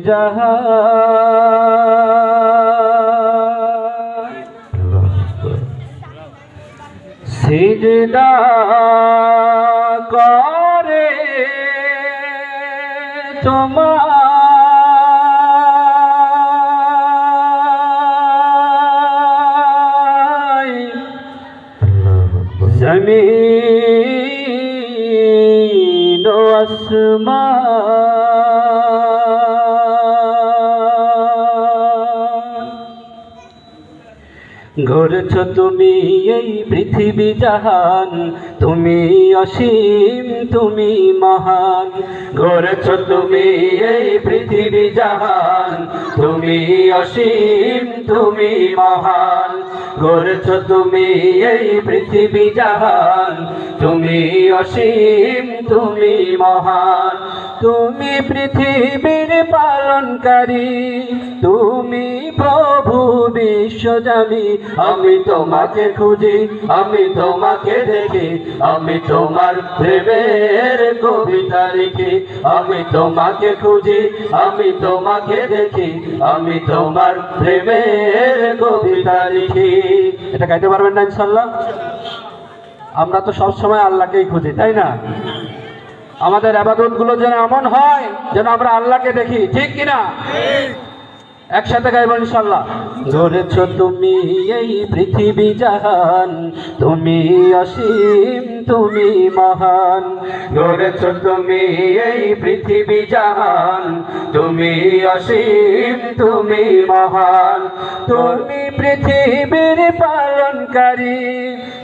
জাহান সিজদা করে তোমায় জমিন ও আসমান গড়েছ তুমি এই পৃথিবী জাহান তুমি অসীম তুমি মহান গড়েছ তুমি এই পৃথিবী জাহান তুমি অসীম তুমি মহান গড়েছ তুমি এই পৃথিবী জাহান তুমি অসীম তুমি মহান তুমি পৃথিবীর পালনকারী তুমি প্রভু বিশ্বজামি আমি তোমাকে খুঁজি আমি তোমাকে দেখি আমি তোমার প্রেমের কবিতা লিখি আমি তোমাকে খুঁজি আমি তোমাকে দেখি আমি তোমার প্রেমের কবিতা লিখি। এটা গাইতে পারবেন না ইনশাল্লাহ? আমরা তো সব সময় আল্লাহকেই খুঁজি, তাই না? আমাদের ইবাদত গুলো যেন এমন হয় যেন আমরা আল্লাহকে দেখি, ঠিক কিনা? একসাথে গাইব ইনশাল্লাহ। গড়েছ তুমি এই পৃথিবী জাহান তুমি অসীম তুমি মহান গড়েছ তুমি এই পৃথিবী জাহান তুমি অসীম তুমি মহান তুমি পৃথিবীর পালনকারী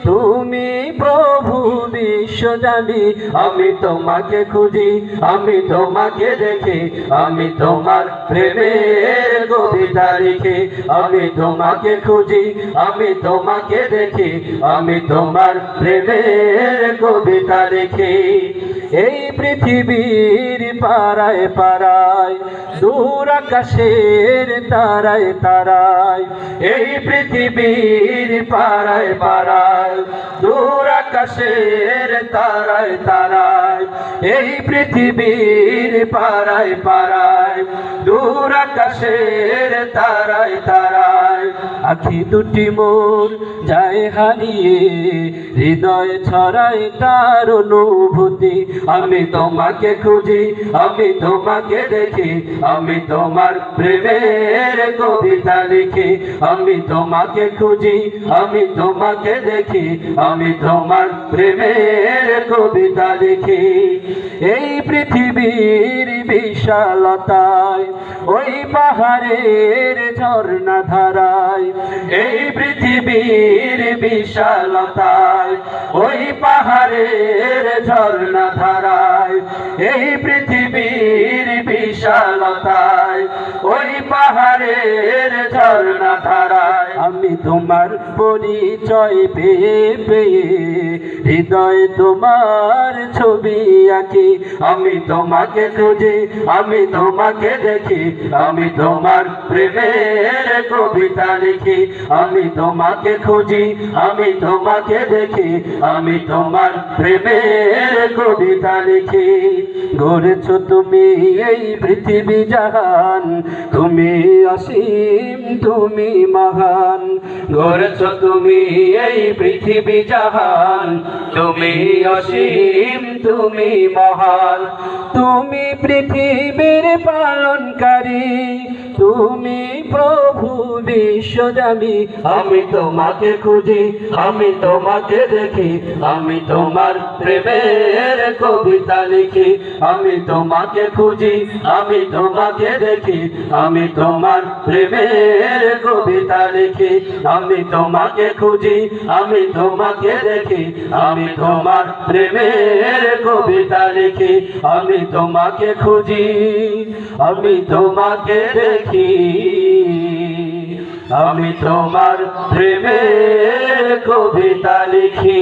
তুমি প্রভু বিশ্বজামি আমি তোমাকে খুঁজি আমি তোমাকে দেখি আমি তোমার প্রেমের কবিতা লিখি আমি তোমাকে খুঁজি আমি তোমাকে দেখি আমি তোমার প্রেমের কবিতা লিখি। এই পৃথিবীর পারায় পারায় দূর আকাশের তারায় তারায় এই পৃথিবীর পারায় পারায় দূর আকাশের তারায় তারায় এই পৃথিবীর পারায় পারায় দূর আকাশের তারায় তারায় আখি দুটি মোর যায় হারিয়ে হৃদয় ছড়ায় তার অনুভূতি আমি তোমাকে খুঁজি আমি তোমাকে দেখি আমি তোমার প্রেমের কবিতা লিখি আমি তোমাকে খুঁজি আমি তোমাকে দেখি আমি তোমার প্রেমের কবিতা লিখি। এই পৃথিবীর বিশালতায় ওই পাহাড়ের ঝর্ণা ধারায় এই পৃথিবীর বিশালতায় ওই পাহাড়ের ঝর্ণা ধারায় এই পৃথিবীর বিশালতায় ওই পাহাড়ের ঝর্ণা ধারায় আমি তোমার পরিচয় পেয়ে পেয়ে হৃদয় তোমার ছবি আঁকি আমি তোমাকে খুঁজি আমি তোমাকে দেখি আমি তোমার প্রেমের কবিতা লিখি আমি তোমাকে খুঁজি আমি তোমাকে দেখি আমি তোমার প্রেমের কবিতা লিখি। গড়েছ তুমি এই পৃথিবী জাহান তুমি অসীম তুমি মহান গড়েছ তুমি এই পৃথিবী জাহান তুমি অসীম তুমি মহান তুমি পৃথিবীর পালনকারী তুমি প্রভু বিশ্বজামি আমি তোমাকে খুঁজি আমি তোমাকে দেখি আমি তোমার প্রেমের কবিতা লিখি আমি তোমাকে খুঁজি আমি তোমাকে দেখি আমি তোমার প্রেমের কবিতা লিখি আমি তোমাকে খুঁজি আমি তোমাকে দেখি আমি তোমার প্রেমের কবিতা লিখি আমি তোমাকে খুঁজি আমি তোমাকে দেখি আমি তোমার প্রেমের কবিতা লিখি।